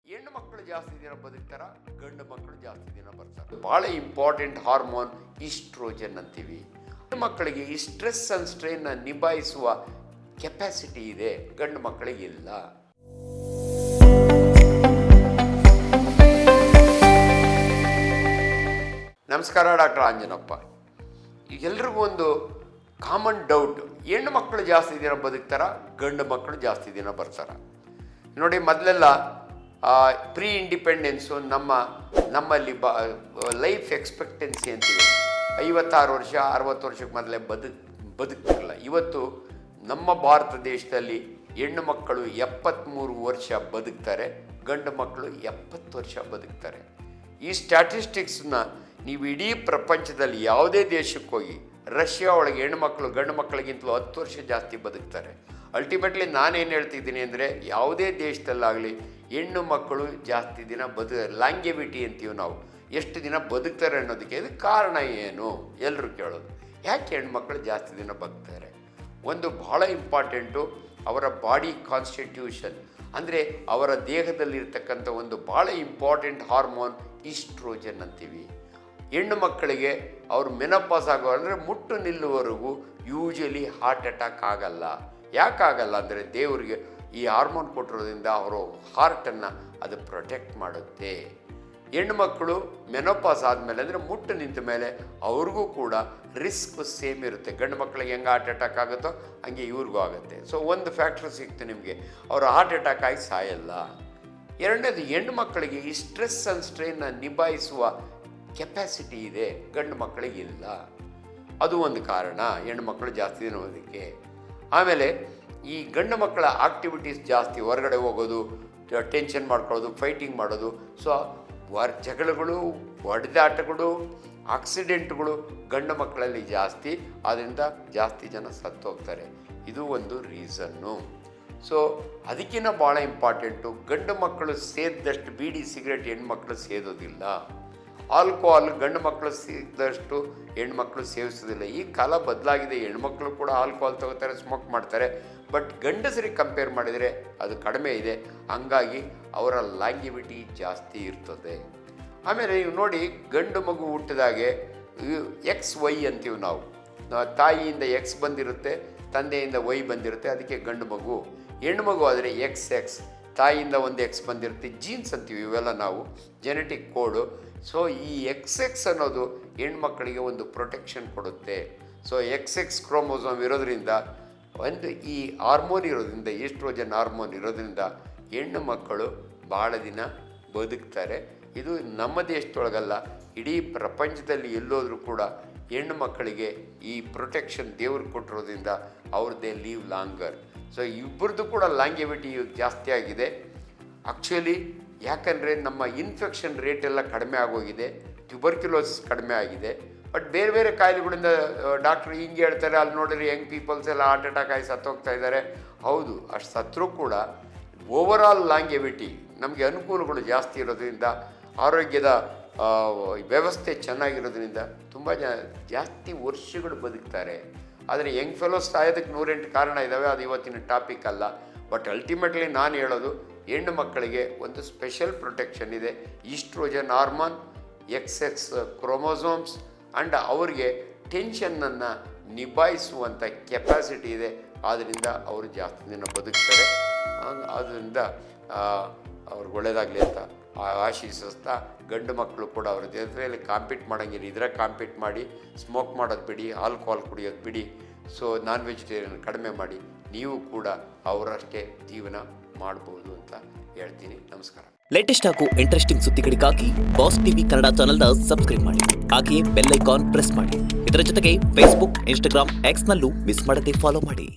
ಹೆಣ್ಣು ಮಕ್ಕಳು ಜಾಸ್ತಿ ದಿನ ಬದುಕ್ತಾರ, ಗಂಡು ಮಕ್ಕಳು ಜಾಸ್ತಿ ದಿನ ಬರ್ತಾರೆ. ಭಾಳ ಇಂಪಾರ್ಟೆಂಟ್ ಹಾರ್ಮೋನ್ ಈಸ್ಟ್ರೋಜನ್ ಅಂತೀವಿ. ಹೆಣ್ಣು ಮಕ್ಕಳಿಗೆ ಈ ಸ್ಟ್ರೆಸ್ ಅಂಡ್ ಸ್ಟ್ರೈನ್ನ ನಿಭಾಯಿಸುವ ಕೆಪಾಸಿಟಿ ಇದೆ, ಗಂಡು ಮಕ್ಕಳಿಗೆ ಇಲ್ಲ. ನಮಸ್ಕಾರ, ಡಾಕ್ಟರ್ ಆಂಜನಪ್ಪ. ಎಲ್ರಿಗೂ ಒಂದು ಕಾಮನ್ ಡೌಟ್, ಹೆಣ್ಣು ಮಕ್ಕಳು ಜಾಸ್ತಿ ದಿನ ಬದುಕ್ತಾರ, ಗಂಡು ಮಕ್ಕಳು ಜಾಸ್ತಿ ದಿನ ಬರ್ತಾರ? ನೋಡಿ, ಮೊದಲೆಲ್ಲ ಪ್ರೀ ಇಂಡಿಪೆಂಡೆನ್ಸು ನಮ್ಮಲ್ಲಿ ಲೈಫ್ ಎಕ್ಸ್ಪೆಕ್ಟೆನ್ಸಿ ಅಂತೀವಿ 56 ವರ್ಷ 60 ವರ್ಷಕ್ಕೆ ಮೊದಲೇ ಬದುಕ್ತಿರಲ್ಲ. ಇವತ್ತು ನಮ್ಮ ಭಾರತ ದೇಶದಲ್ಲಿ ಹೆಣ್ಣು ಮಕ್ಕಳು 73 ವರ್ಷ ಬದುಕ್ತಾರೆ, ಗಂಡು ಮಕ್ಕಳು 70 ವರ್ಷ ಬದುಕ್ತಾರೆ. ಈ ಸ್ಟ್ಯಾಟಿಸ್ಟಿಕ್ಸ್ನ ನೀವು ಇಡೀ ಪ್ರಪಂಚದಲ್ಲಿ ಯಾವುದೇ ದೇಶಕ್ಕೆ ಹೋಗಿ, ರಷ್ಯಾ ಒಳಗೆ ಹೆಣ್ಣುಮಕ್ಕಳು ಗಂಡು ಮಕ್ಕಳಿಗಿಂತಲೂ 10 ವರ್ಷ ಜಾಸ್ತಿ ಬದುಕ್ತಾರೆ. ಅಲ್ಟಿಮೇಟ್ಲಿ ನಾನೇನು ಹೇಳ್ತಿದ್ದೀನಿ ಅಂದರೆ, ಯಾವುದೇ ದೇಶದಲ್ಲಾಗಲಿ ಹೆಣ್ಣು ಮಕ್ಕಳು ಜಾಸ್ತಿ ದಿನ ಲ್ಯಾಂಗೆವಿಟಿ ಅಂತೀವಿ ನಾವು, ಎಷ್ಟು ದಿನ ಬದುಕ್ತಾರೆ ಅನ್ನೋದಕ್ಕೆ ಇದಕ್ಕೆ ಕಾರಣ ಏನು ಎಲ್ಲರೂ ಕೇಳೋದು. ಯಾಕೆ ಹೆಣ್ಮಕ್ಳು ಜಾಸ್ತಿ ದಿನ ಬದುಕ್ತಾರೆ? ಒಂದು ಭಾಳ ಇಂಪಾರ್ಟೆಂಟು, ಅವರ ಬಾಡಿ ಕಾನ್ಸ್ಟಿಟ್ಯೂಷನ್, ಅಂದರೆ ಅವರ ದೇಹದಲ್ಲಿರ್ತಕ್ಕಂಥ ಒಂದು ಭಾಳ ಇಂಪಾರ್ಟೆಂಟ್ ಹಾರ್ಮೋನ್ ಈಸ್ಟ್ರೋಜನ್ ಅಂತೀವಿ. ಹೆಣ್ಣು ಮಕ್ಕಳಿಗೆ ಅವರು ಮೆನೋಪಾಸ್ ಆಗೋ ಅಂದರೆ ಮುಟ್ಟು ನಿಲ್ಲುವವರೆಗೂ ಯೂಶಲಿ ಹಾರ್ಟ್ ಅಟ್ಯಾಕ್ ಆಗಲ್ಲ. ಯಾಕಾಗಲ್ಲ ಅಂದರೆ, ದೇವರಿಗೆ ಈ ಹಾರ್ಮೋನ್ ಕೊಟ್ಟಿರೋದ್ರಿಂದ ಅವರು ಹಾರ್ಟನ್ನು ಅದು ಪ್ರೊಟೆಕ್ಟ್ ಮಾಡುತ್ತೆ. ಹೆಣ್ಣುಮಕ್ಕಳು ಮೆನೋಪಾಸ್ ಆದಮೇಲೆ ಅಂದರೆ ಮುಟ್ಟು ನಿಂತ ಮೇಲೆ ಅವ್ರಿಗೂ ಕೂಡ ರಿಸ್ಕ್ ಸೇಮ್ ಇರುತ್ತೆ. ಗಂಡು ಮಕ್ಕಳಿಗೆ ಹೆಂಗೆ ಹಾರ್ಟ್ ಅಟ್ಯಾಕ್ ಆಗುತ್ತೋ ಹಂಗೆ ಇವ್ರಿಗೂ ಆಗುತ್ತೆ. ಸೊ ಒಂದು ಫ್ಯಾಕ್ಟ್ರ್ ಸಿಕ್ತು ನಿಮಗೆ, ಅವರು ಹಾರ್ಟ್ ಅಟ್ಯಾಕ್ ಆಗಿ ಸಾಯಲ್ಲ. ಎರಡನೇದು, ಹೆಣ್ಣು ಮಕ್ಕಳಿಗೆ ಈ ಸ್ಟ್ರೆಸ್ ಆ್ಯಂಡ್ ಸ್ಟ್ರೈನ್ನ ನಿಭಾಯಿಸುವ ಕೆಪಾಸಿಟಿ ಇದೆ, ಗಂಡು ಮಕ್ಕಳಿಗೆ ಇಲ್ಲ. ಅದು ಒಂದು ಕಾರಣ ಹೆಣ್ಣು ಮಕ್ಕಳು ಜಾಸ್ತಿ ದಿನ ಓದೋದಕ್ಕೆ. ಆಮೇಲೆ ಈ ಗಂಡು ಮಕ್ಕಳ ಆಕ್ಟಿವಿಟೀಸ್ ಜಾಸ್ತಿ, ಹೊರಗಡೆ ಹೋಗೋದು, ಟೆನ್ಷನ್ ಮಾಡ್ಕೊಳ್ಳೋದು, ಫೈಟಿಂಗ್ ಮಾಡೋದು, ಸೊ ಜಗಳಗಳು, ಹೊಡೆದಾಟಗಳು, ಆಕ್ಸಿಡೆಂಟ್ಗಳು ಗಂಡು ಮಕ್ಕಳಲ್ಲಿ ಜಾಸ್ತಿ. ಆದ್ದರಿಂದ ಜಾಸ್ತಿ ಜನ ಸತ್ತು ಹೋಗ್ತಾರೆ. ಇದು ಒಂದು ರೀಸನ್ನು. ಸೊ ಅದಕ್ಕಿಂತ ಭಾಳ ಇಂಪಾರ್ಟೆಂಟು, ಗಂಡು ಮಕ್ಕಳು ಸೇದಿದಷ್ಟು ಬೀಡಿ ಸಿಗರೇಟ್ ಹೆಣ್ಮಕ್ಳು ಸೇದೋದಿಲ್ಲ. ಆಲ್ಕೋಹಾಲ್ ಗಂಡು ಮಕ್ಕಳು ಸೇದಿದಷ್ಟು ಹೆಣ್ಮಕ್ಳು ಸೇವಿಸೋದಿಲ್ಲ. ಈ ಕಾಲ ಬದಲಾಗಿದೆ, ಹೆಣ್ಮಕ್ಳು ಕೂಡ ಆಲ್ಕೋಹಾಲ್ ತಗೋತಾರೆ, ಸ್ಮೋಕ್ ಮಾಡ್ತಾರೆ. ಬಟ್ ಗಂಡಸರಿಗೆ ಕಂಪೇರ್ ಮಾಡಿದರೆ ಅದು ಕಡಿಮೆ ಇದೆ. ಹಂಗಾಗಿ ಅವರ ಲ್ಯಾಂಗಿವಿಟಿ ಜಾಸ್ತಿ ಇರ್ತದೆ. ಆಮೇಲೆ ನೀವು ನೋಡಿ, ಗಂಡು ಮಗು ಹುಟ್ಟಿದಾಗೆ XY ಅಂತೀವಿ ನಾವು. ತಾಯಿಯಿಂದ X ಬಂದಿರುತ್ತೆ, ತಂದೆಯಿಂದ Y ಬಂದಿರುತ್ತೆ, ಅದಕ್ಕೆ ಗಂಡು ಮಗು. ಹೆಣ್ಣು ಮಗು ಆದರೆ XX, ತಾಯಿಯಿಂದ ಒಂದು X ಬಂದಿರುತ್ತೆ, ಜೀನ್ಸ್ ಅಂತೀವಿ. ಇವೆಲ್ಲ ನಾವು ಜೆನೆಟಿಕ್ ಕೋಡು. ಸೊ ಈ XX ಅನ್ನೋದು ಹೆಣ್ಮಕ್ಕಳಿಗೆ ಒಂದು ಪ್ರೊಟೆಕ್ಷನ್ ಕೊಡುತ್ತೆ. ಸೊ XX ಕ್ರೋಮೋಸೋಮ್ ಇರೋದ್ರಿಂದ, ಒಂದು ಈ ಹಾರ್ಮೋನ್ ಇರೋದ್ರಿಂದ, ಈಸ್ಟ್ರೋಜನ್ ಹಾರ್ಮೋನ್ ಇರೋದ್ರಿಂದ ಹೆಣ್ಣು ಮಕ್ಕಳು ಭಾಳ ದಿನ ಬದುಕ್ತಾರೆ. ಇದು ನಮ್ಮ ದೇಶದೊಳಗಲ್ಲ, ಇಡೀ ಪ್ರಪಂಚದಲ್ಲಿ ಎಲ್ಲೋದ್ರೂ ಕೂಡ ಹೆಣ್ಣು ಮಕ್ಕಳಿಗೆ ಈ ಪ್ರೊಟೆಕ್ಷನ್ ದೇವ್ರು ಕೊಟ್ಟಿರೋದ್ರಿಂದ ಅವ್ರದ್ದೇ ಲೀವ್ ಲಾಂಗರ್. ಸೊ ಇಬ್ಬರದ್ದು ಕೂಡ ಲ್ಯಾಂಗೆವಿಟಿ ಜಾಸ್ತಿ ಆಗಿದೆ. ಆ್ಯಕ್ಚುಲಿ ಯಾಕಂದರೆ ನಮ್ಮ ಇನ್ಫೆಕ್ಷನ್ ರೇಟ್ ಎಲ್ಲ ಕಡಿಮೆ ಆಗೋಗಿದೆ, ಟ್ಯೂಬರ್ಕ್ಯುಲೋಸಿಸ್ ಕಡಿಮೆ ಆಗಿದೆ. ಬಟ್ ಬೇರೆ ಬೇರೆ ಕಾಯಿಲೆಗಳಿಂದ ಡಾಕ್ಟ್ರು ಹಿಂಗೆ ಹೇಳ್ತಾರೆ, ಅಲ್ಲಿ ನೋಡಿದ್ರೆ ಯಂಗ್ ಪೀಪಲ್ಸ್ ಎಲ್ಲ ಹಾರ್ಟ್ ಅಟ್ಯಾಕ್ ಆಗಿ ಸತ್ತೋಗ್ತಾ ಇದ್ದಾರೆ. ಹೌದು, ಅಷ್ಟು ಸತ್ರೂ ಕೂಡ ಓವರಾಲ್ ಲ್ಯಾಂಗೆವಿಟಿ ನಮಗೆ ಅನುಕೂಲಗಳು ಜಾಸ್ತಿ ಇರೋದ್ರಿಂದ, ಆರೋಗ್ಯದ ವ್ಯವಸ್ಥೆ ಚೆನ್ನಾಗಿರೋದ್ರಿಂದ ತುಂಬ ಜಾಸ್ತಿ ವರ್ಷಗಳು ಬದುಕ್ತಾರೆ. ಆದರೆ ಯಂಗ್ ಫೆಲೋಸ್ ಸಾಯೋದಕ್ಕೆ 108 ಕಾರಣ ಇದ್ದಾವೆ, ಅದು ಇವತ್ತಿನ ಟಾಪಿಕ್ ಅಲ್ಲ. ಬಟ್ ಅಲ್ಟಿಮೇಟ್ಲಿ ನಾನು ಹೇಳೋದು, ಹೆಣ್ಣು ಮಕ್ಕಳಿಗೆ ಒಂದು ಸ್ಪೆಷಲ್ ಪ್ರೊಟೆಕ್ಷನ್ ಇದೆ, oestrogen hormone, XX chromosomes, and ಅವ್ರಿಗೆ ಟೆನ್ಷನ್ನನ್ನು ನಿಭಾಯಿಸುವಂಥ ಕೆಪಾಸಿಟಿ ಇದೆ. ಆದ್ದರಿಂದ ಅವರು ಜಾಸ್ತಿ ದಿನ ಬದುಕ್ತಾರೆ. ಆದ್ದರಿಂದ ಅವ್ರಿಗೆ ಒಳ್ಳೆಯದಾಗಲಿ ಅಂತ ಆಶಿಸ್ತಾ, ಗಂಡು ಮಕ್ಕಳು ಕೂಡ ಅವ್ರ ಜೊತೆಯಲ್ಲಿ ಕಾಂಪೀಟ್ ಮಾಡೋಂಗಿಲ್ಲ, ಇದರ ಕಾಂಪೀಟ್ ಮಾಡಿ, ಸ್ಮೋಕ್ ಮಾಡೋದು ಬಿಡಿ, ಆಲ್ಕೋಹಾಲ್ ಕುಡಿಯೋದು ಬಿಡಿ, ಸೊ ನಾನ್ ವೆಜಿಟೇರಿಯನ್ ಕಡಿಮೆ ಮಾಡಿ, ನೀವು ಕೂಡ ಅವರಷ್ಟೇ ಜೀವನ ಮಾಡ್ಬೋದು ಅಂತ ಹೇಳ್ತೀನಿ. ನಮಸ್ಕಾರ. ಲೇಟೆಸ್ಟ್ ಹಾಗೂ ಇಂಟ್ರೆಸ್ಟಿಂಗ್ ಸುದ್ದಿಗಳಿಗಾಗಿ ಬಾಸ್ ಟಿವಿ ಕನ್ನಡ ಚಾನೆಲ್ನ ಸಬ್ಸ್ಕ್ರೈಬ್ ಮಾಡಿ. ಹಾಗೆಯೇ ಬೆಲ್ ಐಕಾನ್ ಪ್ರೆಸ್ ಮಾಡಿ. ಇದರ ಜೊತೆಗೆ ಫೇಸ್ಬುಕ್, ಇನ್ಸ್ಟಾಗ್ರಾಮ್, ಎಕ್ಸ್ನಲ್ಲೂ ಮಿಸ್ ಮಾಡದೆ ಫಾಲೋ ಮಾಡಿ.